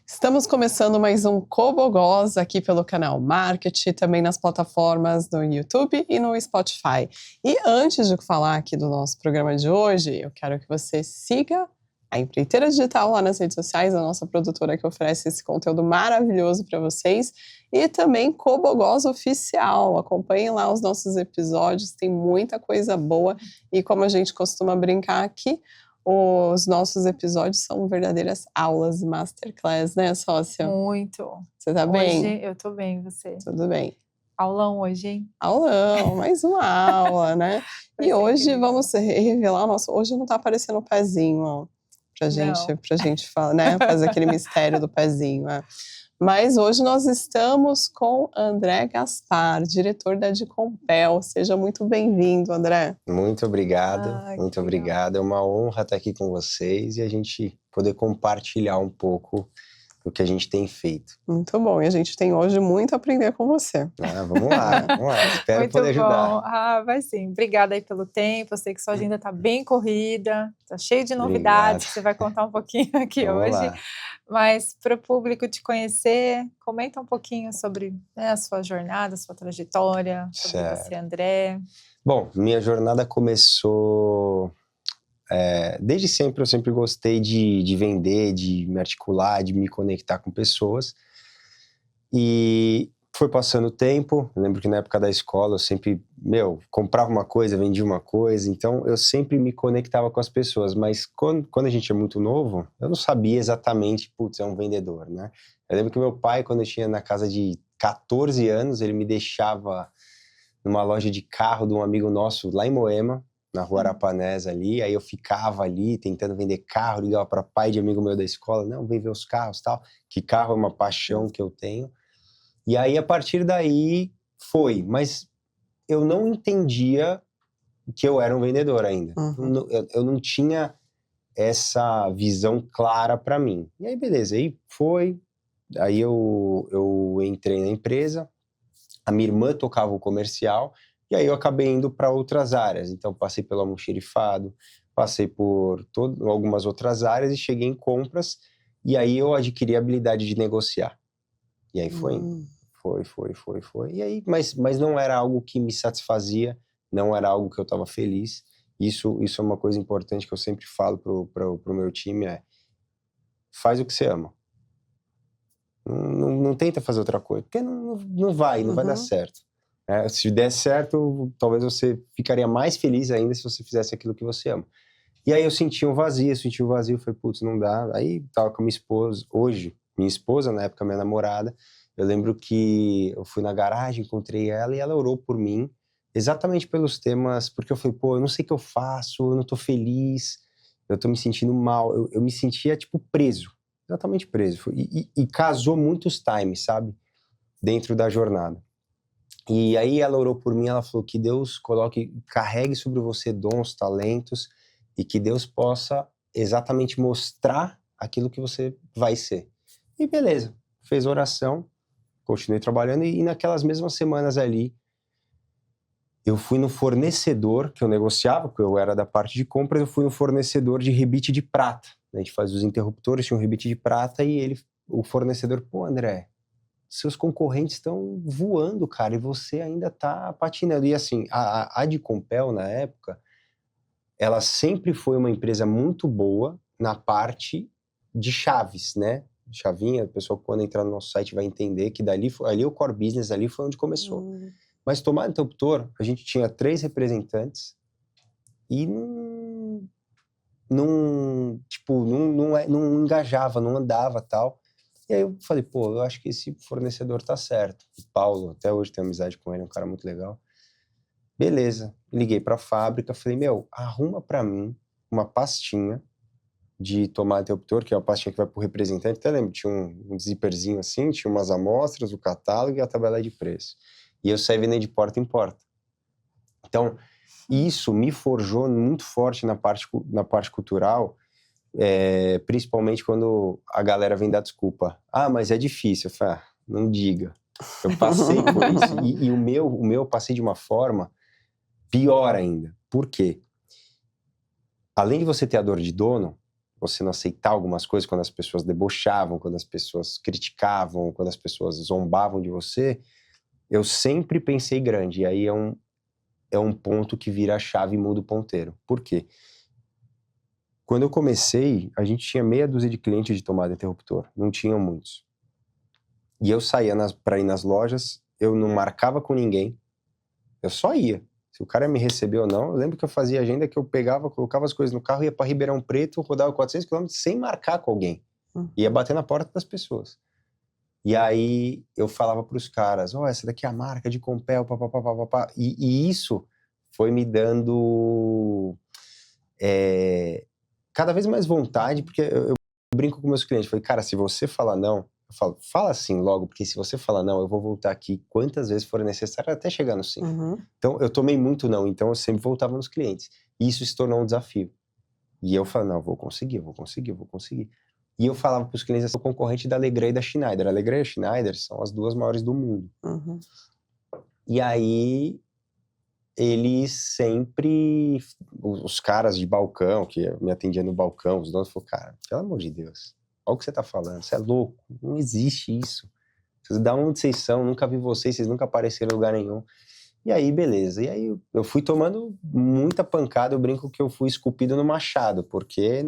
Estamos começando mais um Cobogós aqui pelo canal Market, também nas plataformas do YouTube e no Spotify. E antes de falar aqui do nosso programa de hoje, eu quero que você siga a Empreiteira Digital lá nas redes sociais, a nossa produtora que oferece esse conteúdo maravilhoso para vocês, e também Cobogós Oficial. Acompanhem lá os nossos episódios, tem muita coisa boa e como a gente costuma brincar aqui, os nossos episódios são verdadeiras aulas e masterclass, né, sócia? Muito. Você tá bem? Hoje eu tô bem, você? Tudo bem. Aulão hoje, hein? Aulão, mais uma aula, né? E hoje incrível. vamos revelar hoje não tá aparecendo o pezinho, ó, pra gente falar, né, fazer aquele mistério do pezinho, Mas hoje nós estamos com André Gaspar, diretor da Adcompel. Seja muito bem-vindo, André. Muito obrigado, muito legal. obrigado. É uma honra estar aqui com vocês e a gente poder compartilhar um pouco do que a gente tem feito. Muito bom, e a gente tem hoje muito a aprender com você. Vamos lá, espero Muito poder ajudar. bom. Vai sim. Obrigada aí pelo tempo. Eu sei que sua agenda tá bem corrida, tá cheio de novidades Obrigado. que você vai contar um pouquinho aqui Vamos hoje. lá. Mas para o público te conhecer, comenta um pouquinho sobre a sua jornada, a sua trajetória, sobre Certo. você, André. Bom, minha jornada começou... desde sempre eu sempre gostei de vender, de me articular, de me conectar com pessoas. E foi passando o tempo, eu lembro que na época da escola eu sempre, comprava uma coisa, vendia uma coisa, então eu sempre me conectava com as pessoas, mas quando a gente é muito novo, eu não sabia exatamente, é um vendedor, né? Eu lembro que meu pai, quando eu tinha na casa de 14 anos, ele me deixava numa loja de carro de um amigo nosso lá em Moema, na rua Arapanés ali, aí eu ficava ali tentando vender carro, ligava para pai de amigo meu da escola, não, vem ver os carros e tal, que carro é uma paixão que eu tenho. E aí, a partir daí, mas eu não entendia que eu era um vendedor ainda. Uhum. Eu não tinha essa visão clara para mim. E aí, beleza, aí eu entrei na empresa, a minha irmã tocava o comercial, e aí eu acabei indo para outras áreas. Então, passei pelo almoxerifado, passei por algumas outras áreas e cheguei em compras, e aí eu adquiri a habilidade de negociar. E aí foi. E aí, mas não era algo que me satisfazia, não era algo que eu estava feliz. Isso é uma coisa importante que eu sempre falo pro meu time, faz o que você ama. Não tenta fazer outra coisa, porque não vai dar certo. Se der certo, talvez você ficaria mais feliz ainda se você fizesse aquilo que você ama. E aí eu senti um vazio, falei, não dá. Aí tava com a minha esposa, minha esposa, na época minha namorada. Eu lembro que eu fui na garagem, encontrei ela e ela orou por mim, exatamente pelos temas, porque eu falei, eu não sei o que eu faço, eu não tô feliz, eu tô me sentindo mal, eu me sentia, preso, exatamente preso. E casou muitos times, sabe, dentro da jornada. E aí ela orou por mim, ela falou que Deus carregue sobre você dons, talentos, e que Deus possa exatamente mostrar aquilo que você vai ser. E beleza, fez oração, continuei trabalhando e naquelas mesmas semanas ali, eu fui no fornecedor que eu negociava, porque eu era da parte de compras, eu fui no fornecedor de rebite de prata. A gente faz os interruptores, tinha um rebite de prata e o fornecedor, André, seus concorrentes estão voando, cara, e você ainda tá patinando. E assim, a Adcompel, na época, ela sempre foi uma empresa muito boa na parte de chaves, né? Chavinha, a pessoa quando entrar no nosso site vai entender que ali o core business ali foi onde começou. Mas tomada interruptor, a gente tinha 3 representantes e não engajava, não andava tal. E aí eu falei, eu acho que esse fornecedor tá certo. O Paulo, até hoje tenho amizade com ele, é um cara muito legal. Beleza, liguei pra fábrica, falei, arruma pra mim uma pastinha de tomada interruptor, que é uma pastinha que vai pro representante, até lembro, tinha um zíperzinho assim, tinha umas amostras, o catálogo e a tabela de preço. E eu saí vendendo de porta em porta. Então, isso me forjou muito forte na parte cultural, principalmente quando a galera vem dar desculpa. Mas é difícil. Eu falei, não diga. Eu passei por isso. E o meu eu passei de uma forma pior ainda. Por quê? Além de você ter a dor de dono, você não aceitar algumas coisas quando as pessoas debochavam, quando as pessoas criticavam, quando as pessoas zombavam de você, eu sempre pensei grande. E aí é um ponto que vira a chave e muda o ponteiro. Por quê? Quando eu comecei, a gente tinha meia dúzia de clientes de tomada interruptor. Não tinham muitos. E eu saía para ir nas lojas, eu não marcava com ninguém, eu só ia. Se o cara me recebeu ou não, eu lembro que eu fazia agenda que eu pegava, colocava as coisas no carro, ia para Ribeirão Preto, rodava 400 quilômetros sem marcar com alguém. Ia bater na porta das pessoas. E aí eu falava para os caras, essa daqui é a marca de Compel, papapá. E isso foi me dando cada vez mais vontade, porque eu brinco com meus clientes, falei, cara, se você falar não, eu falo, fala sim logo, porque se você falar não, eu vou voltar aqui quantas vezes for necessário até chegar no sim. Então, eu tomei muito não, então eu sempre voltava nos clientes. E isso se tornou um desafio. E eu falei, não, vou conseguir. E eu falava para os clientes, eu sou concorrente da Alegree e da Schneider. A Alegree e a Schneider são as duas maiores do mundo. E aí, eles sempre, os caras de balcão, que me atendiam no balcão, os donos falaram, cara, pelo amor de Deus, olha o que você tá falando, você é louco, não existe isso. Vocês da onde vocês são, nunca vi vocês nunca apareceram em lugar nenhum. E aí, beleza. E aí, eu fui tomando muita pancada, eu brinco que eu fui esculpido no machado, porque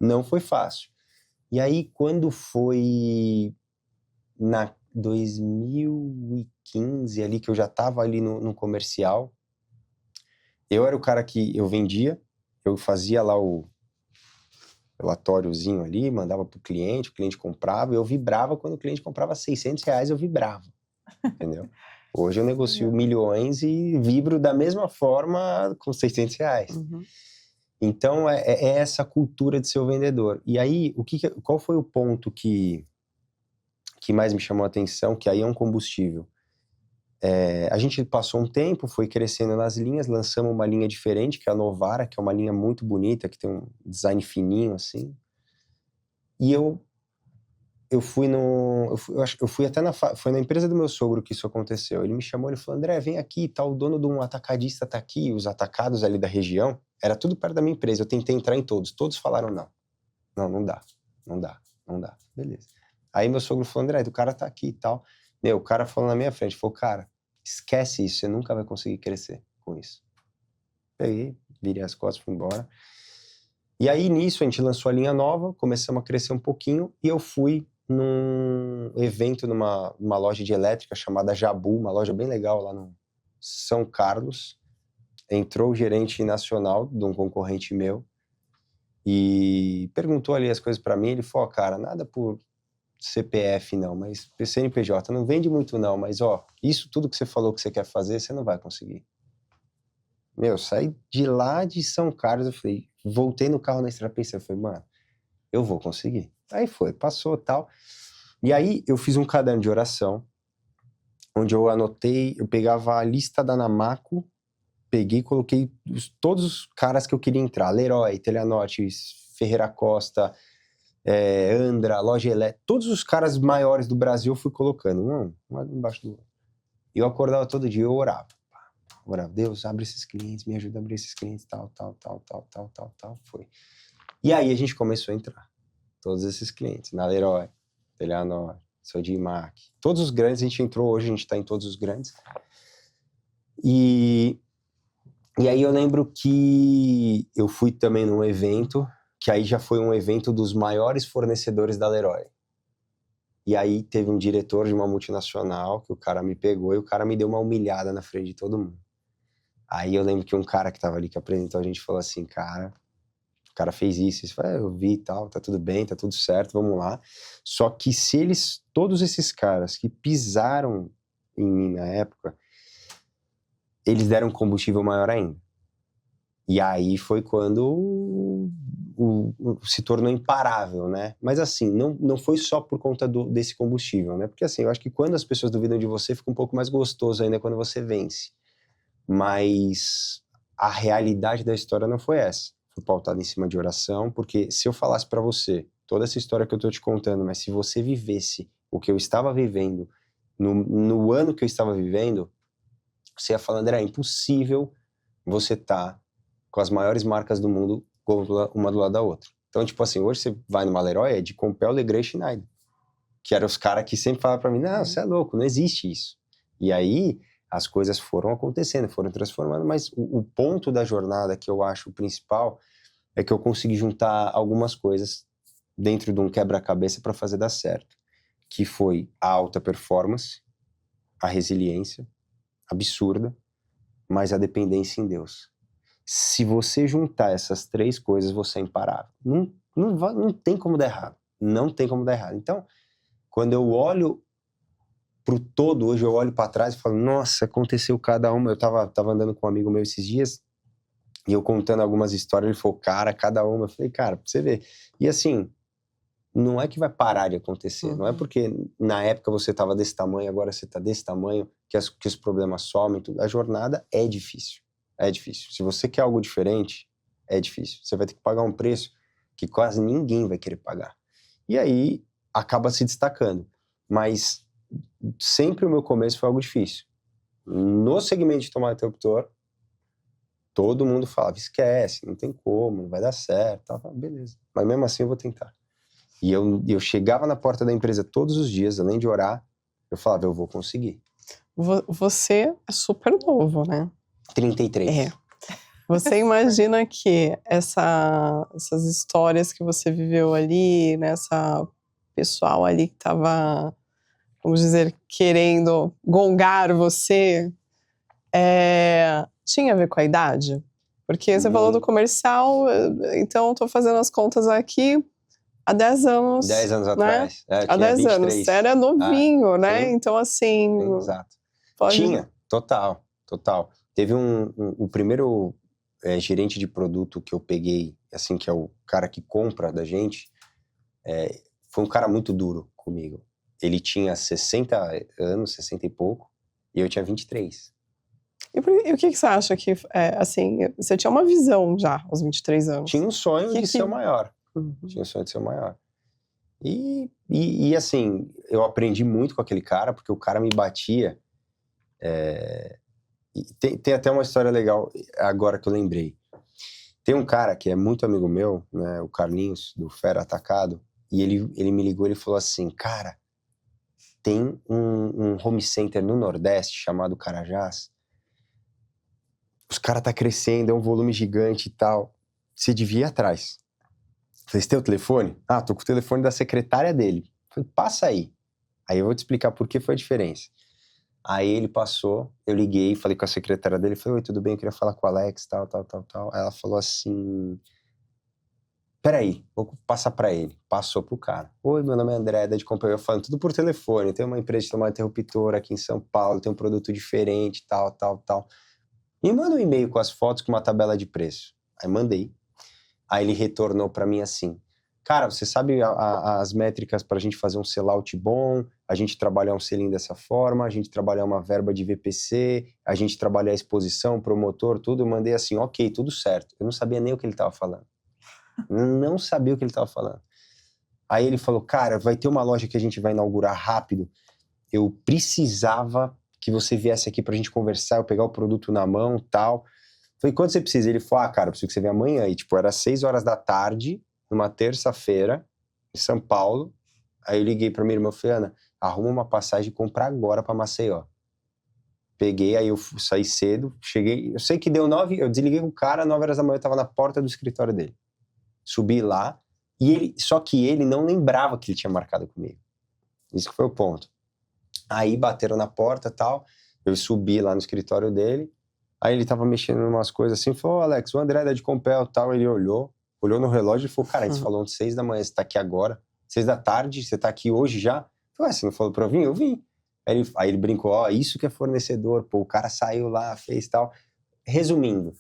não foi fácil. E aí, quando foi na 2015, ali, que eu já tava ali no comercial, eu era o cara que eu vendia, eu fazia lá o relatóriozinho ali, mandava pro cliente, o cliente comprava, eu vibrava quando o cliente comprava R$600, eu vibrava, entendeu? Hoje eu negocio milhões e vibro da mesma forma com R$600. Então, é essa cultura de ser o vendedor. E aí, qual foi o ponto que mais me chamou a atenção? Que aí é um combustível. A gente passou um tempo, foi crescendo nas linhas, lançamos uma linha diferente, que é a Novara, que é uma linha muito bonita, que tem um design fininho, assim. E eu fui até foi na empresa do meu sogro que isso aconteceu. Ele me chamou, ele falou, André, vem aqui, tá, o dono de um atacadista tá aqui, os atacados ali da região, era tudo perto da minha empresa, eu tentei entrar em todos falaram não dá, beleza. Aí meu sogro falou, André, o cara tá aqui e tal. O cara falou na minha frente, falou, cara, esquece isso, você nunca vai conseguir crescer com isso. Peguei, virei as costas, fui embora. E aí, nisso, a gente lançou a linha nova, começamos a crescer um pouquinho, e eu fui num evento numa loja de elétrica chamada Jabu, uma loja bem legal lá no São Carlos. Entrou o gerente nacional de um concorrente meu e perguntou ali as coisas pra mim. Ele falou, cara, nada por CPF não, mas CNPJ não vende muito não, mas isso tudo que você falou que você quer fazer, você não vai conseguir. Saí de lá de São Carlos, eu falei, voltei no carro na estrada pensando, eu falei, mano, eu vou conseguir. Aí passou tal. E aí eu fiz um caderno de oração, onde eu anotei, eu pegava a lista da Namaco, peguei e coloquei todos os caras que eu queria entrar, Leroy, Teleanorte, Ferreira Costa, Andra, Loja Elétrica, todos os caras maiores do Brasil eu fui colocando, um embaixo do outro. E eu acordava todo dia, eu orava, Deus, abre esses clientes, me ajuda a abrir esses clientes, tal, foi. E aí a gente começou a entrar, todos esses clientes, na Leroy, Teleanorte, Sodimac, todos os grandes, a gente entrou hoje, a gente tá em todos os grandes. E aí eu lembro que eu fui também num evento, que aí já foi um evento dos maiores fornecedores da Leroy. E aí teve um diretor de uma multinacional, que o cara me pegou e o cara me deu uma humilhada na frente de todo mundo. Aí eu lembro que um cara que tava ali, que apresentou a gente, falou assim, cara, o cara fez isso. Eu falei, eu vi e tal, tá tudo bem, tá tudo certo, vamos lá. Só que todos esses caras que pisaram em mim na época, eles deram um combustível maior ainda. E aí foi quando se tornou imparável, né? Mas assim, não foi só por conta desse combustível, né? Porque assim, eu acho que quando as pessoas duvidam de você, fica um pouco mais gostoso ainda quando você vence. Mas a realidade da história não foi essa. Foi pautada em cima de oração, porque se eu falasse pra você toda essa história que eu tô te contando, mas se você vivesse o que eu estava vivendo no ano que eu estava vivendo, você ia falando, era impossível você tá com as maiores marcas do mundo uma do lado da outra. Então, tipo assim, hoje você vai numa Leroy, é de Compel, Legrand e Schneider. Que eram os caras que sempre falavam pra mim, não, você é louco, não existe isso. E aí, as coisas foram acontecendo, foram transformando, mas o ponto da jornada que eu acho o principal é que eu consegui juntar algumas coisas dentro de um quebra-cabeça para fazer dar certo. Que foi a alta performance, a resiliência absurda, mas a dependência em Deus. Se você juntar essas 3 coisas, você é imparável. Não tem como dar errado. Não tem como dar errado. Então, quando eu olho pro todo, hoje eu olho para trás e falo, nossa, aconteceu cada uma. Eu tava andando com um amigo meu esses dias, e eu contando algumas histórias, ele falou, cara, cada uma. Eu falei, cara, pra você ver. E assim, não é que vai parar de acontecer. Não é porque na época você tava desse tamanho, agora você tá desse tamanho, que os problemas somem. Tudo. A jornada é difícil. É difícil. Se você quer algo diferente, é difícil. Você vai ter que pagar um preço que quase ninguém vai querer pagar. E aí, acaba se destacando. Mas sempre o meu começo foi algo difícil. No segmento de tomate interruptor, todo mundo falava, esquece, não tem como, não vai dar certo. Eu falava, beleza. Mas mesmo assim eu vou tentar. E eu chegava na porta da empresa todos os dias, além de orar, eu falava, eu vou conseguir. Você é super novo, né? 33. É. Você imagina que essas histórias que você viveu ali, né, essa pessoal ali que estava, vamos dizer, querendo gongar você, tinha a ver com a idade? Porque você falou do comercial, então estou fazendo as contas aqui, há 10 anos. 10 anos né? atrás. Eu Há tinha 10 23. anos. Você era novinho, né? Sim. Então, assim. Sim, exato. Pode... Tinha, total. Teve o primeiro gerente de produto que eu peguei, assim, que é o cara que compra da gente, foi um cara muito duro comigo. Ele tinha 60 anos, 60 e pouco, e eu tinha 23. E o que você acha que, assim, você tinha uma visão já aos 23 anos? Tinha um sonho de ser o maior. Tinha um sonho de ser o maior. E assim, eu aprendi muito com aquele cara, porque o cara me batia. E tem até uma história legal, agora que eu lembrei. Tem um cara que é muito amigo meu, né, o Carlinhos, do Fera Atacado, e ele me ligou e ele falou assim, cara, tem um home center no Nordeste chamado Carajás, os caras tá crescendo, é um volume gigante e tal, você devia ir atrás. Falei, você tem o telefone? Ah, tô com o telefone da secretária dele. Falei, passa aí. Aí eu vou te explicar por que foi a diferença. Aí ele passou, eu liguei, falei com a secretária dele, falei, oi, tudo bem, eu queria falar com o Alex, tal. Aí ela falou assim, peraí, vou passar pra ele. Passou pro cara. Oi, meu nome é André, da de Companhia, falando tudo por telefone, eu tenho uma empresa de tomate interruptor aqui em São Paulo, tem um produto diferente, tal. Me manda um e-mail com as fotos, com uma tabela de preço. Aí mandei. Aí ele retornou pra mim assim, cara, você sabe as métricas pra gente fazer um sellout bom, a gente trabalhar um selinho dessa forma, a gente trabalhar uma verba de VPC, a gente trabalhar a exposição, promotor, tudo. Eu mandei assim, ok, tudo certo. Eu não sabia nem o que ele tava falando. Não sabia o que ele tava falando. Aí ele falou, cara, vai ter uma loja que a gente vai inaugurar rápido. Eu precisava que você viesse aqui pra gente conversar, eu pegar o produto na mão, tal. Falei, quando você precisa? Ele falou, cara, eu preciso que você venha amanhã. E, tipo, era 6 horas da tarde, numa terça-feira, em São Paulo. Aí eu liguei pra minha irmã e falei, Ana, arruma uma passagem e compra agora pra Maceió. Peguei, aí eu saí cedo, cheguei, eu sei que deu 9, eu desliguei com o cara, 9 horas da manhã eu tava na porta do escritório dele. Subi lá, só que ele não lembrava que ele tinha marcado comigo. Isso que foi o ponto. Aí bateram na porta e tal, eu subi lá no escritório dele, aí ele tava mexendo em umas coisas assim, falou, Alex, o André é da de Compel e tal, ele olhou no relógio e falou, cara, a gente falou ontem 6 da manhã, você tá aqui agora, 6 da tarde, você tá aqui hoje já? Eu falei, você não falou pra eu vir? Eu vim. Aí ele brincou, ó, isso que é fornecedor, pô, o cara saiu lá, fez tal. Resumindo,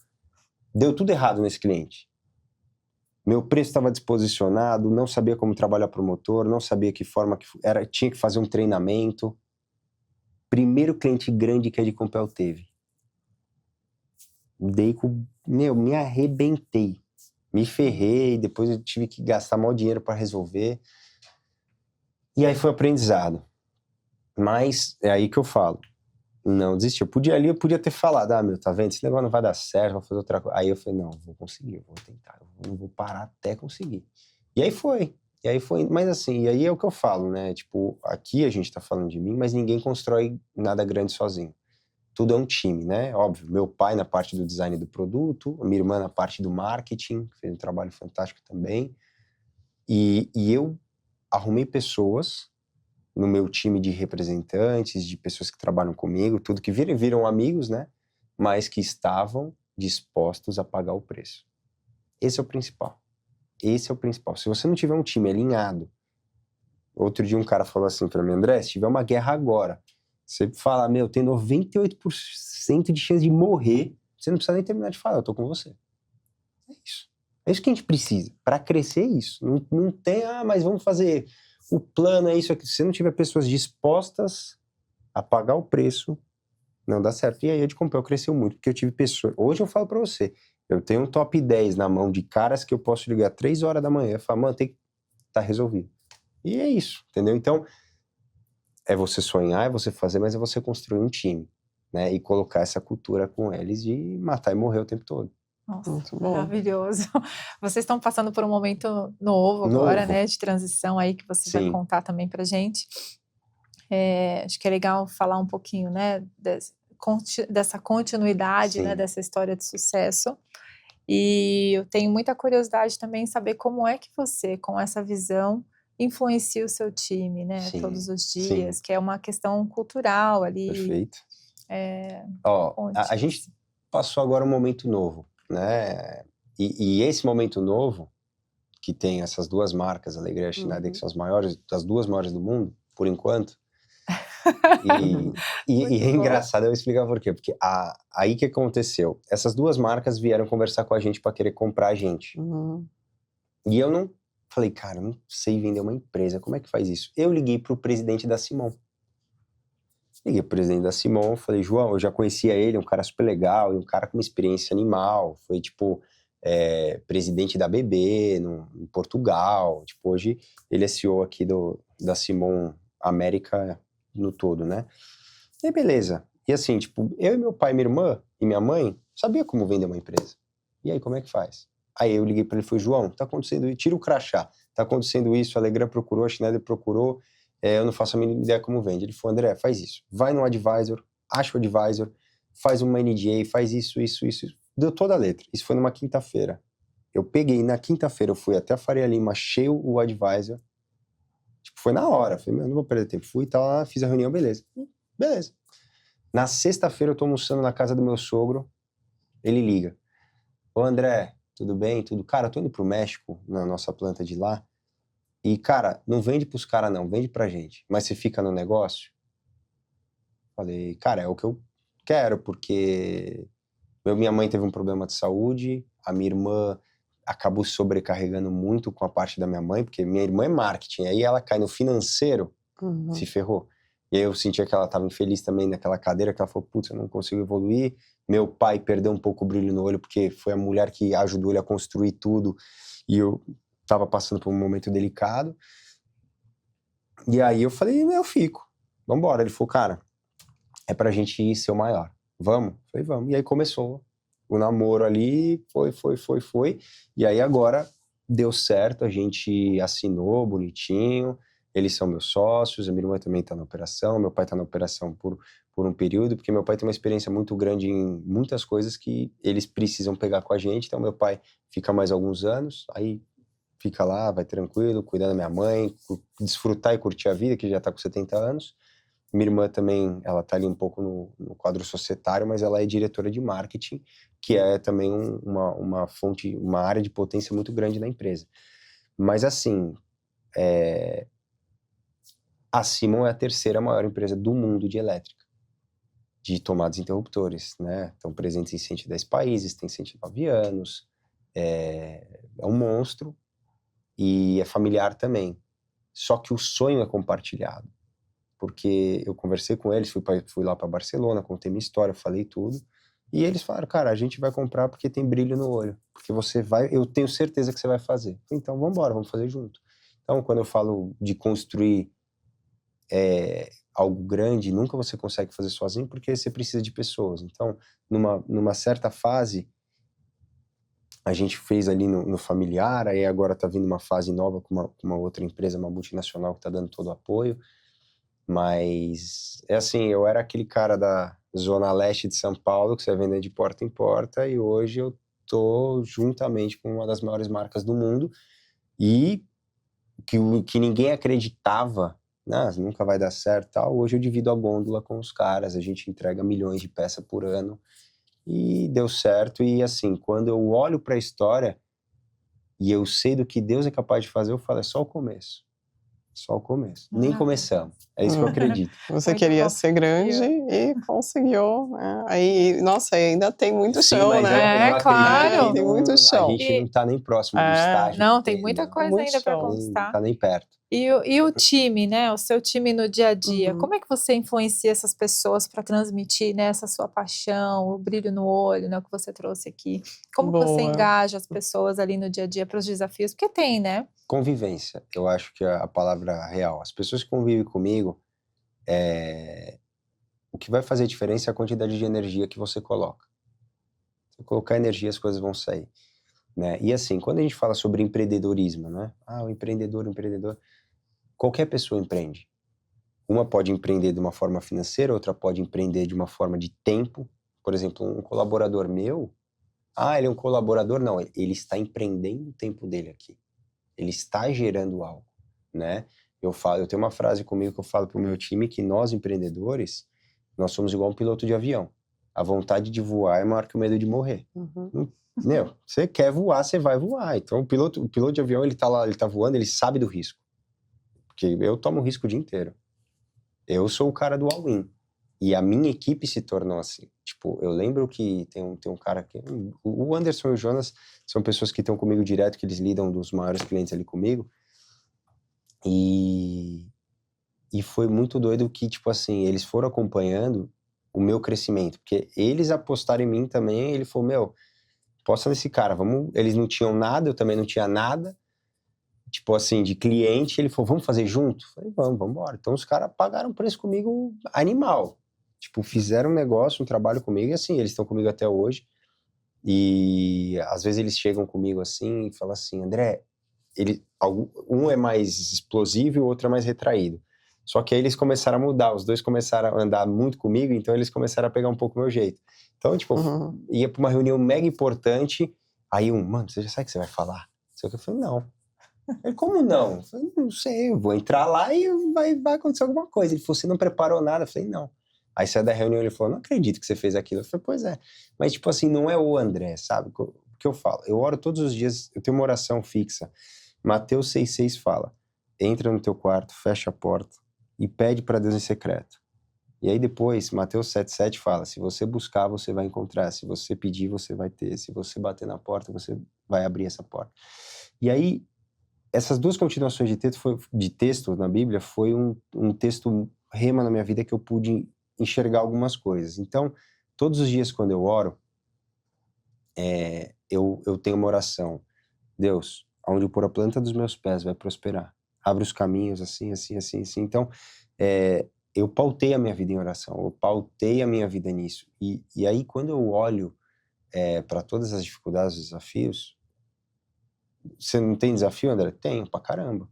deu tudo errado nesse cliente. Meu preço estava desposicionado, não sabia como trabalhar promotor, não sabia que forma que era, tinha que fazer um treinamento. Primeiro cliente grande que a de Compel teve. Me arrebentei. Me ferrei, depois eu tive que gastar maior dinheiro para resolver. E aí foi aprendizado. Mas é aí que eu falo. Não desisti. Eu podia ter falado, tá vendo? Esse negócio não vai dar certo, vou fazer outra coisa. Aí eu falei, não, vou conseguir, vou tentar, eu não vou parar até conseguir. E aí foi. Mas assim, e aí é o que eu falo, né? Tipo, aqui a gente tá falando de mim, mas ninguém constrói nada grande sozinho. Tudo é um time, né? Óbvio, meu pai na parte do design do produto, a minha irmã na parte do marketing, que fez um trabalho fantástico também. E eu arrumei pessoas no meu time de representantes, de pessoas que trabalham comigo, tudo que viram amigos, né? Mas que estavam dispostos a pagar o preço. Esse é o principal. Esse é o principal. Se você não tiver um time alinhado, outro dia um cara falou assim para mim, André, se tiver uma guerra agora, você fala, tem 98% de chance de morrer, você não precisa nem terminar de falar, eu tô com você. É isso. É isso que a gente precisa. Para crescer é isso. Não tem, mas vamos fazer... O plano é isso aqui. Se você não tiver pessoas dispostas a pagar o preço, não dá certo. E aí a de Compel cresceu muito, porque eu tive pessoas... Hoje eu falo pra você, eu tenho um top 10 na mão de caras que eu posso ligar 3 horas da manhã e falar, mano, tem que tá resolvido. E é isso, entendeu? Então, é você sonhar, é você fazer, mas é você construir um time, né? E colocar essa cultura com eles de matar e morrer o tempo todo. Nossa, Muito bom. maravilhoso. Vocês estão passando por um momento novo agora, né? De transição aí que você vai contar também pra gente. Acho que é legal falar um pouquinho, né? Dessa continuidade, né? Dessa história de sucesso. E eu tenho muita curiosidade também em saber como é que você, com essa visão, influencia o seu time, né? Todos os dias, que é uma questão cultural ali. Perfeito. A gente passou agora um momento novo, né? E esse momento novo, que tem essas duas marcas, Alegria e Schneider, que são as duas maiores do mundo, por enquanto. E é engraçado eu explicar por quê. Porque aí que aconteceu? Essas duas marcas vieram conversar com a gente para querer comprar a gente. E eu não falei, cara, não sei vender uma empresa, como é que faz isso? Eu liguei pro presidente da Simon. Liguei pro presidente da Simon, falei, João, eu já conhecia ele, um cara super legal, e um cara com uma experiência animal, foi tipo presidente da BB em Portugal, tipo, hoje ele é CEO aqui da Simon América no todo, né? E beleza. E assim, tipo, eu e meu pai, minha irmã e minha mãe sabia como vender uma empresa. E aí, como é que faz? Aí eu liguei para ele e falei, João, tá acontecendo isso, tira o crachá, tá acontecendo isso, a Alegra procurou, a Schneider procurou, eu não faço a mínima ideia como vende. Ele falou, André, faz isso, vai no advisor, acha o advisor, faz uma NDA, faz isso. Deu toda a letra. Isso foi numa quinta-feira. Eu peguei, na quinta-feira, eu fui até a Faria Lima, achei o advisor, tipo, foi na hora, falei, não vou perder tempo. Fui e tal, fiz a reunião, beleza. Na sexta-feira eu tô almoçando na casa do meu sogro, ele liga. Ô André, tudo bem? Tudo? Cara, eu tô indo pro México, na nossa planta de lá, e cara, não vende pros caras não, vende pra gente. Mas você fica no negócio? Falei, cara, é o que eu quero, porque minha mãe teve um problema de saúde, a minha irmã acabou sobrecarregando muito com a parte da minha mãe, porque minha irmã é marketing, aí ela cai no financeiro, se ferrou. E aí eu sentia que ela estava infeliz também naquela cadeira, que ela falou, putz, eu não consigo evoluir. Meu pai perdeu um pouco o brilho no olho, porque foi a mulher que ajudou ele a construir tudo, e eu estava passando por um momento delicado. E aí eu falei, eu fico, vambora. Ele falou, cara, é pra gente ir ser o maior, vamos? Eu falei, vamos. E aí começou o namoro ali, foi. E aí agora deu certo, a gente assinou bonitinho, eles são meus sócios, a minha irmã também tá na operação, meu pai tá na operação por um período, porque meu pai tem uma experiência muito grande em muitas coisas que eles precisam pegar com a gente, então meu pai fica mais alguns anos, aí fica lá, vai tranquilo, cuidando da minha mãe, desfrutar e curtir a vida, que já tá com 70 anos. Minha irmã também, ela tá ali um pouco no quadro societário, mas ela é diretora de marketing, que é também uma fonte, uma área de potência muito grande na empresa. Mas assim, a Simon é a terceira maior empresa do mundo de elétrica, de tomadas interruptores, né? Estão presentes em 110 países, tem 109 anos, é um monstro e é familiar também. Só que o sonho é compartilhado. Porque eu conversei com eles, fui lá para Barcelona, contei minha história, falei tudo, e eles falaram, cara, a gente vai comprar porque tem brilho no olho, porque eu tenho certeza que você vai fazer. Então, vamos embora, vamos fazer junto. Então, quando eu falo de construir algo grande, nunca você consegue fazer sozinho, porque você precisa de pessoas. Então, numa certa fase, a gente fez ali no familiar, aí agora tá vindo uma fase nova com uma outra empresa, uma multinacional que tá dando todo o apoio. Mas, é assim, eu era aquele cara da Zona Leste de São Paulo, que você vende de porta em porta, e hoje eu tô juntamente com uma das maiores marcas do mundo, e que ninguém acreditava, nunca vai dar certo, tal. Hoje eu divido a gôndola com os caras, a gente entrega milhões de peças por ano, e deu certo. E assim, quando eu olho para a história e eu sei do que Deus é capaz de fazer, eu falo, é só o começo. Só o começo. Nem começamos. É isso que eu acredito. Você Muito queria bom. ser grande e conseguiu, né? Aí, nossa, ainda tem muito Sim, chão, mas né? eu acredito claro. que Tem muito chão. a gente não tá nem próximo do estágio. Não, que tem muita não. coisa Muito ainda para chão. conquistar. Não tá nem perto. E o time, né? O seu time no dia a dia, Uhum. como é que você influencia essas pessoas para transmitir, né, essa sua paixão, o brilho no olho, né, o que você trouxe aqui? Como que você Boa. engaja as pessoas ali no dia a dia para os desafios? Porque tem, né? Convivência, eu acho que é a palavra real. As pessoas que convivem comigo, o que vai fazer diferença é a quantidade de energia que você coloca. Se colocar energia, as coisas vão sair, né? E assim, quando a gente fala sobre empreendedorismo, né? O empreendedor, qualquer pessoa empreende. Uma pode empreender de uma forma financeira, outra pode empreender de uma forma de tempo. Por exemplo, um colaborador meu, ele é um colaborador? Não, ele está empreendendo o tempo dele aqui. Ele está gerando algo, né? Eu tenho uma frase comigo que eu falo pro meu time, que nós empreendedores, nós somos igual um piloto de avião. A vontade de voar é maior que o medo de morrer. Uhum. Você quer voar, você vai voar. Então o piloto de avião, ele tá lá, ele tá voando, ele sabe do risco. Porque eu tomo risco o dia inteiro. Eu sou o cara do all-in. E a minha equipe se tornou assim. Tipo, eu lembro que tem um cara que... O Anderson e o Jonas são pessoas que estão comigo direto, que eles lidam dos maiores clientes ali comigo. E foi muito doido que, tipo assim, eles foram acompanhando o meu crescimento. Porque eles apostaram em mim também. Ele falou, aposta nesse cara. Vamos... Eles não tinham nada, eu também não tinha nada. Tipo assim, de cliente. Ele falou, vamos fazer junto? Eu falei, vamos embora. Então os caras pagaram preço comigo animal. Tipo, fizeram um negócio, um trabalho comigo, e assim, eles estão comigo até hoje. E às vezes eles chegam comigo assim e falam assim, André, um é mais explosivo e o outro é mais retraído. Só que aí eles começaram a mudar, os dois começaram a andar muito comigo, então eles começaram a pegar um pouco o meu jeito. Então, tipo, ia pra uma reunião mega importante, aí mano, você já sabe o que você vai falar? Só que eu falei, não. Ele, como não? Eu falei, não sei, eu vou entrar lá e vai acontecer alguma coisa. Ele falou, você não preparou nada? Eu falei, não. Aí saiu da reunião e ele falou, não acredito que você fez aquilo. Eu falei, pois é. Mas, tipo assim, não é o André, sabe? O que eu falo? Eu oro todos os dias, eu tenho uma oração fixa. Mateus 6,6 fala, entra no teu quarto, fecha a porta e pede para Deus em secreto. E aí depois, Mateus 7,7 fala, se você buscar, você vai encontrar. Se você pedir, você vai ter. Se você bater na porta, você vai abrir essa porta. E aí, essas duas continuações de texto na Bíblia foi um texto rema na minha vida que eu pude enxergar algumas coisas. Então, todos os dias quando eu oro, eu tenho uma oração. Deus, aonde eu pôr a planta dos meus pés vai prosperar. Abre os caminhos assim, assim, assim, assim. Então, eu pautei a minha vida em oração. Eu pautei a minha vida nisso. E aí, quando eu olho para todas as dificuldades, os desafios, você não tem desafio, André? Tenho, pra caramba.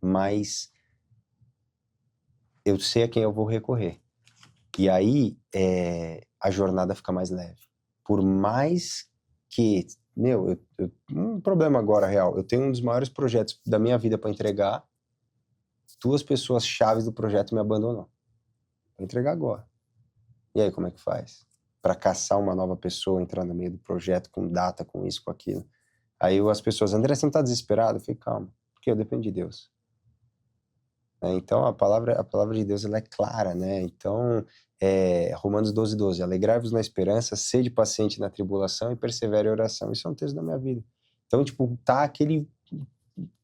Mas eu sei a quem eu vou recorrer. E aí, a jornada fica mais leve. Por mais que... um problema agora real. Eu tenho um dos maiores projetos da minha vida para entregar. 2 pessoas chaves do projeto me abandonou. Vou entregar agora. E aí, como é que faz? Para caçar uma nova pessoa, entrar no meio do projeto, com data, com isso, com aquilo. Aí as pessoas, André, você não tá desesperado? Eu falei, calma, porque eu dependo de Deus. Então, a palavra de Deus, ela é clara, né? Então, Romanos 12:12, alegrai-vos na esperança, sede paciente na tribulação e persevere em oração. Isso é um texto da minha vida. Então, tipo, tá aquele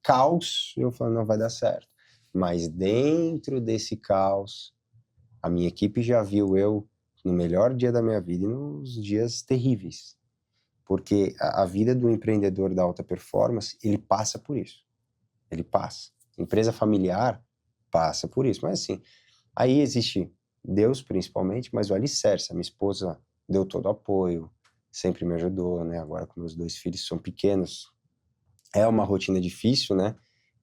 caos, eu falo, não vai dar certo. Mas dentro desse caos, a minha equipe já viu eu no melhor dia da minha vida e nos dias terríveis. Porque a vida do empreendedor da alta performance, ele passa por isso. Ele passa. Empresa familiar passa por isso. Mas assim, aí existe Deus principalmente, mas o alicerce. A minha esposa deu todo o apoio, sempre me ajudou, né? Agora com meus 2 filhos são pequenos, é uma rotina difícil, né?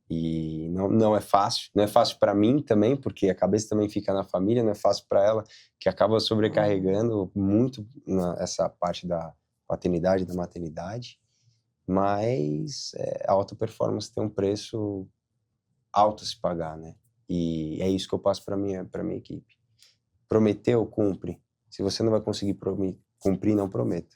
E não é fácil. Não é fácil para mim também, porque a cabeça também fica na família, não é fácil para ela, que acaba sobrecarregando muito essa parte da paternidade, da maternidade. Mas a alta performance tem um preço alto a se pagar, né? E é isso que eu passo para minha equipe. Prometeu, cumpre. Se você não vai conseguir cumprir, não prometa.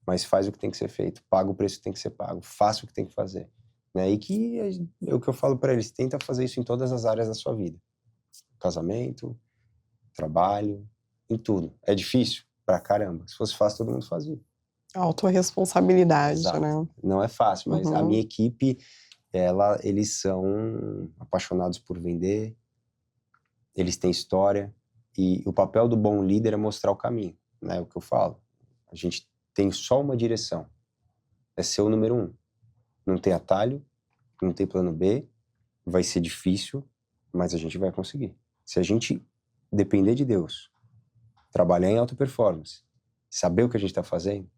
Mas faz o que tem que ser feito, paga o preço que tem que ser pago, faça o que tem que fazer. Né? E que é o que eu falo para eles, tenta fazer isso em todas as áreas da sua vida. Casamento, trabalho, em tudo. É difícil? Pra caramba. Se fosse fácil, todo mundo fazia. Autorresponsabilidade, Exato. Né? Não é fácil, mas a minha equipe, eles são apaixonados por vender, eles têm história, e o papel do bom líder é mostrar o caminho, né? É o que eu falo. A gente tem só uma direção, é ser o número 1. Não tem atalho, não tem plano B, vai ser difícil, mas a gente vai conseguir. Se a gente depender de Deus, trabalhar em alta performance, saber o que a gente está fazendo,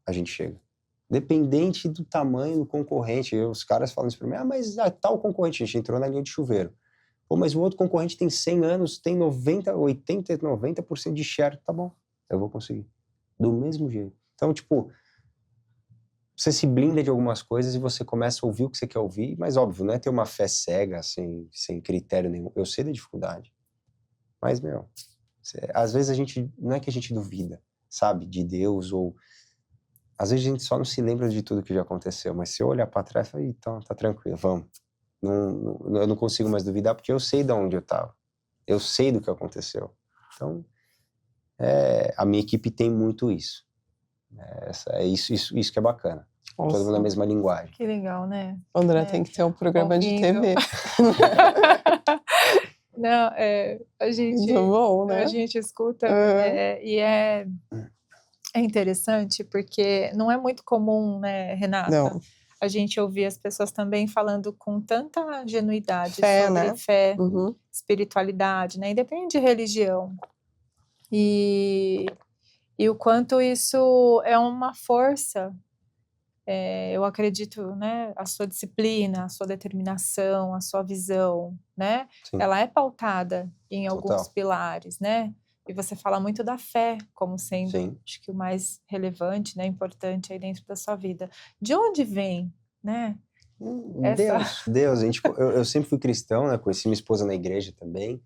a gente chega. Dependente do tamanho do concorrente. Os caras falam isso pra mim, mas tal concorrente, a gente entrou na linha de chuveiro. Pô, mas o outro concorrente tem 100 anos, tem 90% de share. Tá bom, eu vou conseguir. Do mesmo jeito. Então, tipo, você se blinda de algumas coisas e você começa a ouvir o que você quer ouvir, mas óbvio, não é ter uma fé cega, sem critério nenhum. Eu sei da dificuldade. Mas, às vezes não é que a gente duvida, sabe, de Deus, ou às vezes a gente só não se lembra de tudo que já aconteceu, mas se eu olhar para trás, então, tá tranquilo, vamos. Eu não consigo mais duvidar, porque eu sei de onde eu estava. Eu sei do que aconteceu. Então, a minha equipe tem muito isso. É isso que é bacana. Nossa. Todo mundo na mesma linguagem. Que legal, né? O André tem que ter um programa de TV. Não, a gente... Muito bom, né? A gente escuta e é interessante porque não é muito comum, né, Renata? Não. A gente ouvir as pessoas também falando com tanta genuidade fé, sobre né? fé, espiritualidade, né? Independente de religião. E o quanto isso é uma força, eu acredito, né? A sua disciplina, a sua determinação, a sua visão, né? Sim. Ela é pautada em alguns Total. pilares, né? E você fala muito da fé como sendo, Sim. acho que o mais relevante, né, importante aí dentro da sua vida. De onde vem, né? Deus. Eu sempre fui cristão, né? Conheci minha esposa na igreja também.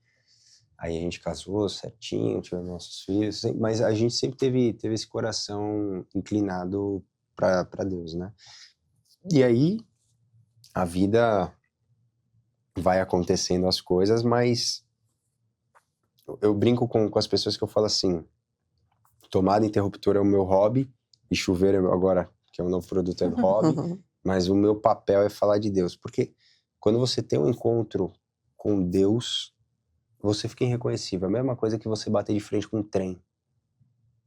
Aí a gente casou certinho, tivemos nossos filhos, mas a gente sempre teve esse coração inclinado para Deus, né? E aí a vida vai acontecendo as coisas, mas eu brinco com as pessoas que eu falo assim, tomada interruptor é o meu hobby, e chuveiro agora, que é um novo produto, é o hobby, mas o meu papel é falar de Deus, porque quando você tem um encontro com Deus, você fica irreconhecível. A mesma coisa que você bater de frente com um trem.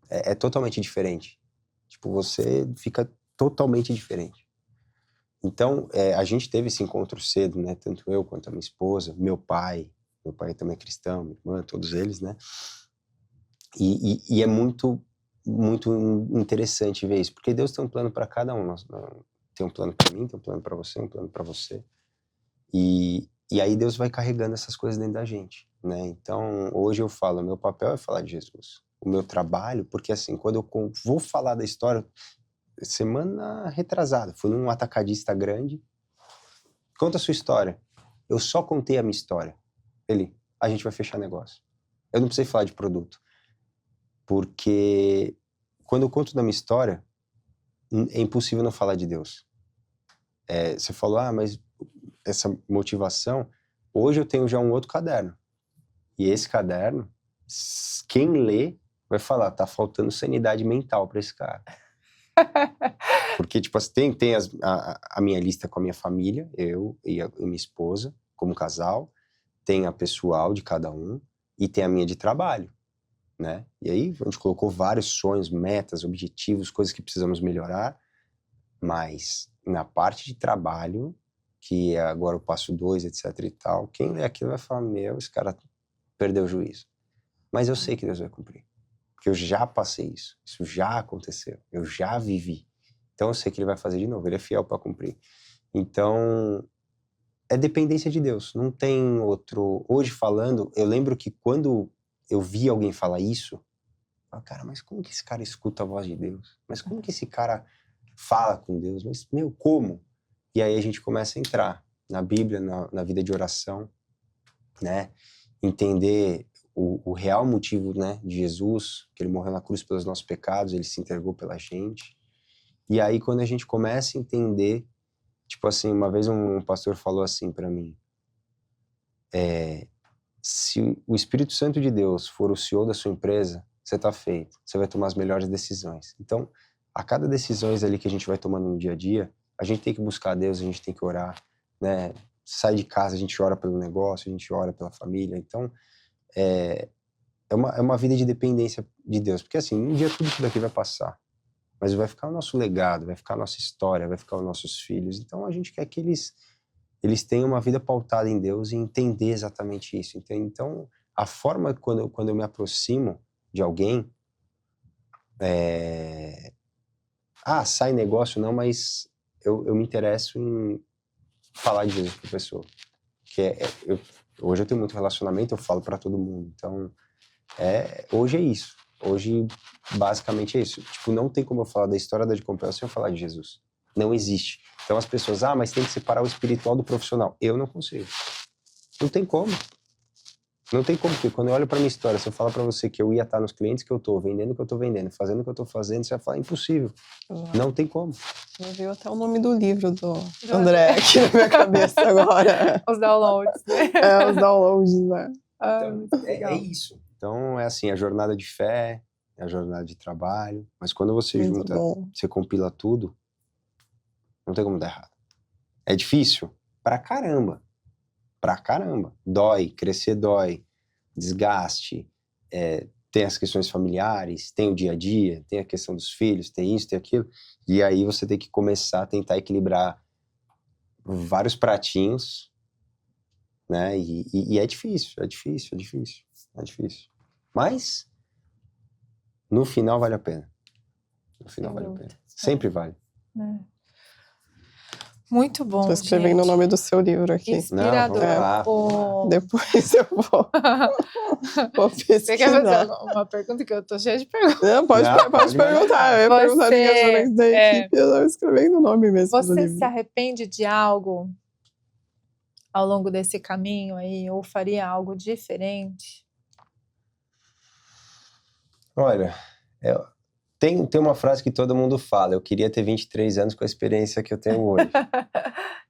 É totalmente diferente. Tipo, você fica totalmente diferente. Então, a gente teve esse encontro cedo, né? Tanto eu quanto a minha esposa, meu pai também é cristão, minha irmã, todos eles, né? E é muito, muito interessante ver isso, porque Deus tem um plano para cada um. Tem um plano para mim, tem um plano para você, um plano para você. E aí Deus vai carregando essas coisas dentro da gente, né? Então, hoje eu falo, meu papel é falar de Jesus. O meu trabalho, porque assim, quando eu vou falar da história, semana retrasada, fui num atacadista grande, conta a sua história. Eu só contei a minha história. A gente vai fechar negócio. Eu não precisei falar de produto. Porque quando eu conto da minha história, é impossível não falar de Deus. Você falou, mas essa motivação, hoje eu tenho já um outro caderno. E esse caderno, quem lê vai falar, tá faltando sanidade mental para esse cara. Porque, tipo, tem a minha lista com a minha família, eu e a minha esposa, como casal, tem a pessoal de cada um e tem a minha de trabalho, né? E aí a gente colocou vários sonhos, metas, objetivos, coisas que precisamos melhorar, mas na parte de trabalho que é agora o passo 2, etc e tal, quem lê aquilo vai falar, esse cara perdeu o juízo. Mas eu sei que Deus vai cumprir. Porque eu já passei isso. Isso já aconteceu. Eu já vivi. Então eu sei que ele vai fazer de novo. Ele é fiel para cumprir. Então, é dependência de Deus. Não tem outro... Hoje falando, eu lembro que quando eu vi alguém falar isso, eu falei, cara, mas como que esse cara escuta a voz de Deus? Mas como que esse cara fala com Deus? Mas, como? E aí a gente começa a entrar na Bíblia, na vida de oração, né? Entender o real motivo, né, de Jesus, que ele morreu na cruz pelos nossos pecados, ele se entregou pela gente. E aí quando a gente começa a entender, tipo assim, uma vez um pastor falou assim pra mim, se o Espírito Santo de Deus for o CEO da sua empresa, você tá feito, você vai tomar as melhores decisões. Então, a cada decisões ali que a gente vai tomando no dia a dia, a gente tem que buscar Deus, a gente tem que orar, né? Sai de casa, a gente ora pelo negócio, a gente ora pela família. Então, é uma vida de dependência de Deus. Porque assim, um dia tudo isso daqui vai passar. Mas vai ficar o nosso legado, vai ficar a nossa história, vai ficar os nossos filhos. Então a gente quer que eles tenham uma vida pautada em Deus e entender exatamente isso. Então a forma quando eu me aproximo de alguém, sai negócio não, mas eu me interesso em falar de Jesus para a pessoa. Hoje eu tenho muito relacionamento, eu falo para todo mundo. Então, hoje é isso. Hoje, basicamente é isso. Tipo, não tem como eu falar da história da Adcompel sem eu falar de Jesus. Não existe. Então as pessoas, mas tem que separar o espiritual do profissional. Eu não consigo. Não tem como. Não tem como, porque quando eu olho pra minha história, se eu falar pra você que eu ia estar nos clientes que eu tô, vendendo o que eu tô vendendo, fazendo o que eu tô fazendo, você vai falar, impossível. Não tem como. Me veio até o nome do livro do André aqui na minha cabeça agora. Os downloads, né? Os downloads, né? Então, é isso. Então, é assim, a jornada de fé, a jornada de trabalho, mas quando você junta, você compila tudo, não tem como dar errado. É difícil? Pra caramba. Pra caramba. Dói, crescer dói, desgaste, tem as questões familiares, tem o dia a dia, tem a questão dos filhos, tem isso, tem aquilo, e aí você tem que começar a tentar equilibrar vários pratinhos, né, e é difícil. Mas, no final vale a pena. No final vale a pena. Sempre vale. Muito bom, Estou escrevendo o nome do seu livro aqui. Inspirador. Depois eu vou pesquisar. Você quer fazer uma pergunta que eu tô cheia de perguntas? Não, pode perguntar. Eu ia perguntar de da equipe, eu estava escrevendo o nome mesmo do livro. Você se arrepende de algo ao longo desse caminho aí? Ou faria algo diferente? Olha, tem uma frase que todo mundo fala, eu queria ter 23 anos com a experiência que eu tenho hoje.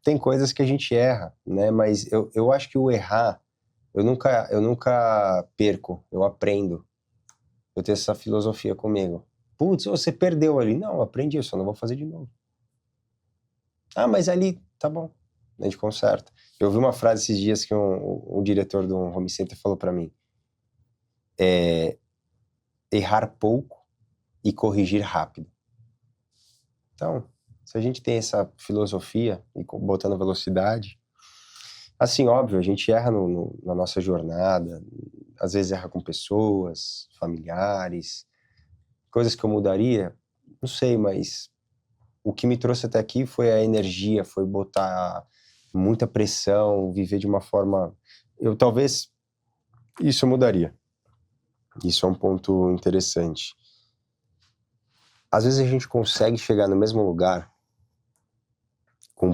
Tem coisas que a gente erra, né? Mas eu acho que o errar, eu nunca perco, eu aprendo. Eu tenho essa filosofia comigo. Putz, você perdeu ali. Não, eu aprendi, eu só não vou fazer de novo. Mas ali, tá bom, a gente conserta. Eu ouvi uma frase esses dias que um diretor de um home center falou pra mim. Errar pouco e corrigir rápido. Então, se a gente tem essa filosofia e botando velocidade, assim, óbvio, a gente erra na nossa jornada, às vezes erra com pessoas, familiares, coisas que eu mudaria, não sei, mas o que me trouxe até aqui foi a energia, foi botar muita pressão, viver de uma forma... Talvez isso eu mudaria. Isso é um ponto interessante. Às vezes a gente consegue chegar no mesmo lugar com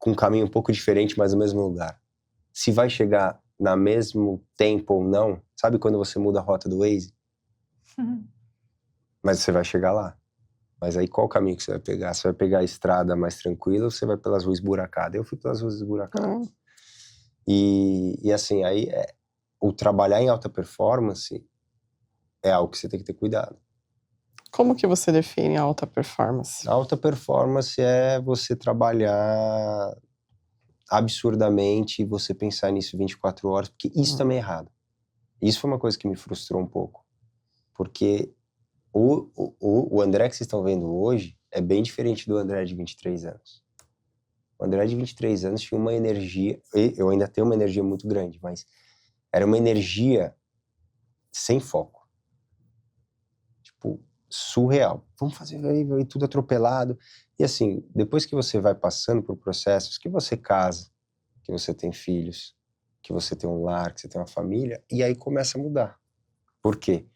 um caminho um pouco diferente, mas no mesmo lugar. Se vai chegar no mesmo tempo ou não, sabe quando você muda a rota do Waze? Mas você vai chegar lá. Mas aí qual o caminho que você vai pegar? Você vai pegar a estrada mais tranquila ou você vai pelas ruas esburacadas? Eu fui pelas ruas esburacadas. E assim, aí o trabalhar em alta performance é algo que você tem que ter cuidado. Como que você define a alta performance? A alta performance é você trabalhar absurdamente e você pensar nisso 24 horas, porque isso também é errado. Isso foi uma coisa que me frustrou um pouco. Porque o André que vocês estão vendo hoje é bem diferente do André de 23 anos. O O André de 23 anos tinha uma energia, eu ainda tenho uma energia muito grande, mas era uma energia sem foco. Tipo, surreal. Vamos fazer aí tudo atropelado. E assim, depois que você vai passando por processos, que você casa, que você tem filhos, que você tem um lar, que você tem uma família, e aí começa a mudar. Por quê?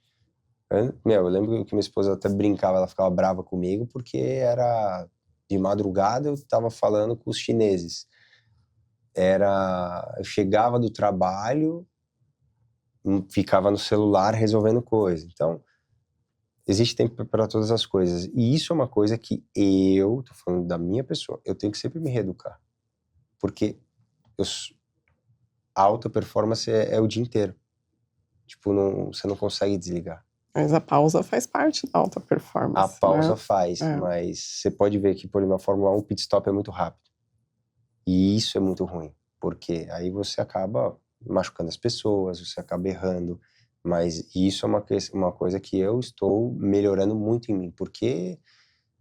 Eu lembro que minha esposa até brincava, ela ficava brava comigo, porque era de madrugada, eu tava falando com os chineses. Eu chegava do trabalho, ficava no celular resolvendo coisa. Então, existe tempo para todas as coisas. E isso é uma coisa que tô falando da minha pessoa, eu tenho que sempre me reeducar. Porque a alta performance é o dia inteiro. Tipo, você não consegue desligar. Mas a pausa faz parte da alta performance. A pausa né? faz, mas você pode ver que, por exemplo, na Fórmula 1, o pit stop é muito rápido. E isso é muito ruim, porque aí você acaba machucando as pessoas, você acaba errando. Mas isso é uma coisa que eu estou melhorando muito em mim, porque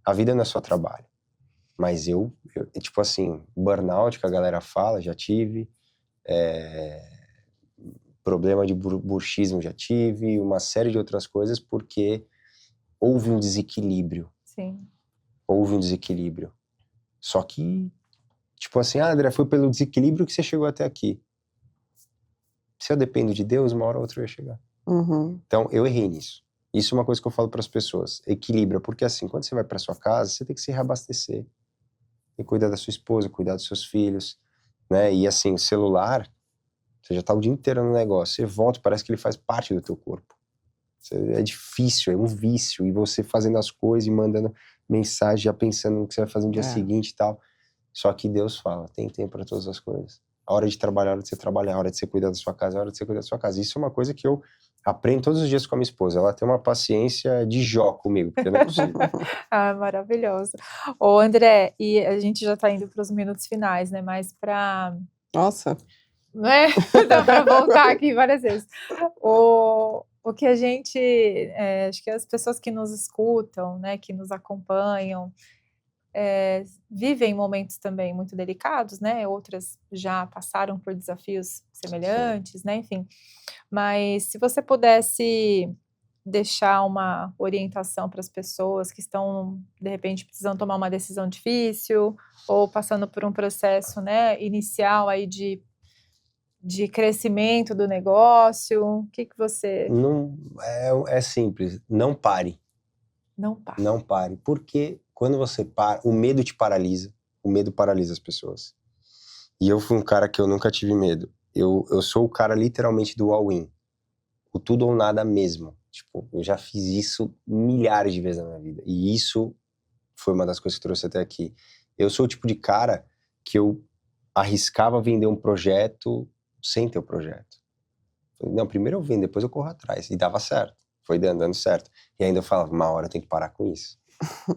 a vida não é só trabalho. Mas tipo assim, burnout que a galera fala, já tive. Problema de bruxismo já tive, uma série de outras coisas, porque houve um desequilíbrio. Sim. Houve um desequilíbrio. Só que, tipo assim, André, foi pelo desequilíbrio que você chegou até aqui. Se eu dependo de Deus, uma hora ou outra eu ia chegar. Uhum. Então, eu errei nisso. Isso é uma coisa que eu falo para as pessoas. Equilibra, porque assim, quando você vai para sua casa, você tem que se reabastecer. E cuidar da sua esposa, cuidar dos seus filhos, né? E assim, o celular, você já tá o dia inteiro no negócio. Você volta, parece que ele faz parte do teu corpo. É difícil, é um vício. E você fazendo as coisas e mandando mensagem, já pensando no que você vai fazer no dia seguinte e tal. Só que Deus fala, tem tempo para todas as coisas. A hora de trabalhar, a hora de você trabalhar, a hora de você cuidar da sua casa, a hora de você cuidar da sua casa. Isso é uma coisa que eu aprendo todos os dias com a minha esposa. Ela tem uma paciência de Jó comigo, porque não é possível. Maravilhoso. Ô, André, e a gente já tá indo para os minutos finais, né? Mas Nossa! Não é? Dá para voltar aqui várias vezes. O que a gente... acho que as pessoas que nos escutam, né? Que nos acompanham, vivem momentos também muito delicados, né? Outras já passaram por desafios semelhantes, né? Enfim. Mas se você pudesse deixar uma orientação para as pessoas que estão, de repente, precisando tomar uma decisão difícil ou passando por um processo, né, inicial aí de crescimento do negócio, o que você... Não, é simples, não pare. Não pare. Não pare, porque quando você para, o medo te paralisa, o medo paralisa as pessoas. E eu fui um cara que eu nunca tive medo. Eu sou o cara literalmente do all-in, o tudo ou nada mesmo. Tipo, eu já fiz isso milhares de vezes na minha vida. E isso foi uma das coisas que trouxe até aqui. Eu sou o tipo de cara que eu arriscava vender um projeto sem ter o projeto. Não, primeiro eu vendo, depois eu corro atrás. E dava certo. Foi dando certo. E ainda eu falava, uma hora eu tenho que parar com isso.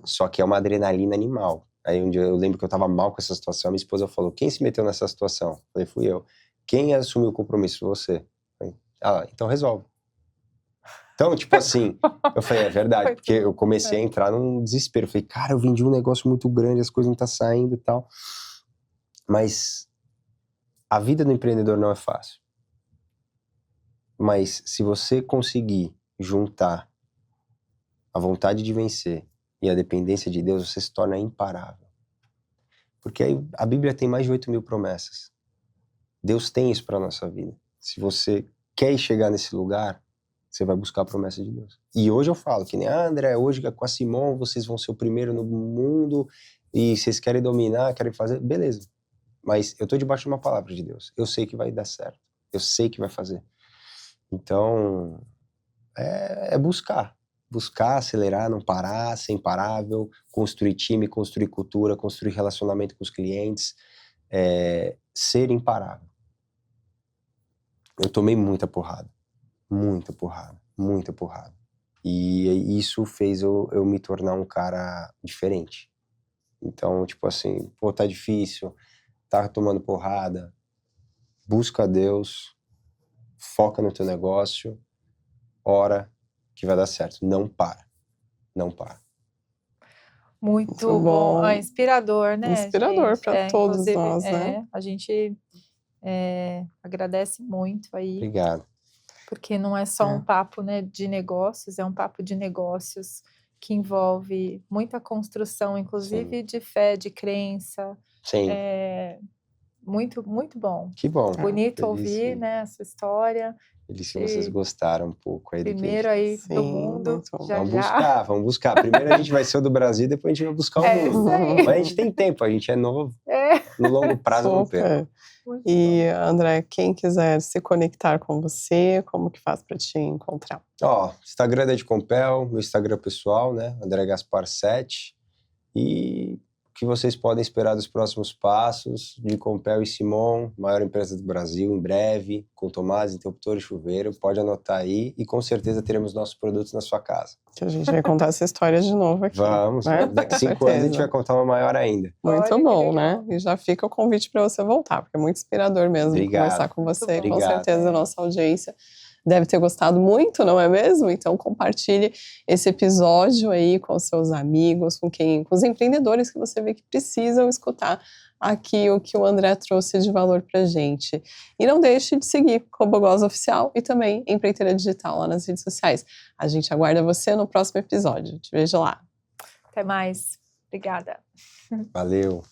Só que é uma adrenalina animal. Aí um dia eu lembro que eu tava mal com essa situação, minha esposa falou, quem se meteu nessa situação? Eu falei, fui eu. Quem assumiu o compromisso? Você. Eu falei, então resolve. Então, tipo assim, eu falei, é verdade, porque eu comecei a entrar num desespero. Eu falei, cara, eu vendi um negócio muito grande, as coisas não estão saindo e tal. Mas a vida do empreendedor não é fácil. Mas se você conseguir juntar a vontade de vencer e a dependência de Deus, você se torna imparável. Porque aí a Bíblia tem mais de 8.000 promessas. Deus tem isso para a nossa vida. Se você quer chegar nesse lugar, você vai buscar a promessa de Deus. E hoje eu falo que nem André, hoje com a Simon, vocês vão ser o primeiro no mundo e vocês querem dominar, querem fazer, beleza. Mas eu tô debaixo de uma palavra de Deus. Eu sei que vai dar certo. Eu sei que vai fazer. Então, é buscar. Buscar, acelerar, não parar, ser imparável, construir time, construir cultura, construir relacionamento com os clientes, ser imparável. Eu tomei muita porrada. Muita porrada, muita porrada. E isso fez eu me tornar um cara diferente. Então, tipo assim, pô, tá difícil, tá tomando porrada, busca a Deus, foca no teu negócio, ora que vai dar certo. Não para. Não para. Muito bom. Inspirador, né? Inspirador para todos nós, né? A gente agradece muito aí. Obrigado. Porque não é só um papo, né, de negócios, é um papo de negócios que envolve muita construção, inclusive de fé, de crença. Sim. Muito, muito bom. Que bom. Bonito ouvir, né, essa história. Feliz que vocês gostaram um pouco aí. Primeiro aí do mundo, Vamos buscar. Primeiro a gente vai ser o do Brasil, depois a gente vai buscar o mundo. Mas a gente tem tempo, a gente é novo. No longo prazo não perca. E, André, quem quiser se conectar com você, como que faz para te encontrar? Instagram da Edcompel, meu Instagram pessoal, né, André Gaspar 7. E o que vocês podem esperar dos próximos passos de Edcompel e Simon, maior empresa do Brasil, em breve, com tomadas, interruptor e chuveiro. Pode anotar aí e com certeza teremos nossos produtos na sua casa. Que a gente vai contar essa história de novo aqui. Vamos, né? Daqui 5 anos a gente vai contar uma maior ainda. Muito bom, né? E já fica o convite para você voltar, porque é muito inspirador mesmo conversar com você. Obrigado. Com certeza a nossa audiência deve ter gostado muito, não é mesmo? Então compartilhe esse episódio aí com seus amigos, com os empreendedores que você vê que precisam escutar aqui o que o André trouxe de valor pra gente. E não deixe de seguir Cobogoz Oficial e também Empreiteira Digital lá nas redes sociais. A gente aguarda você no próximo episódio. Te vejo lá. Até mais. Obrigada. Valeu.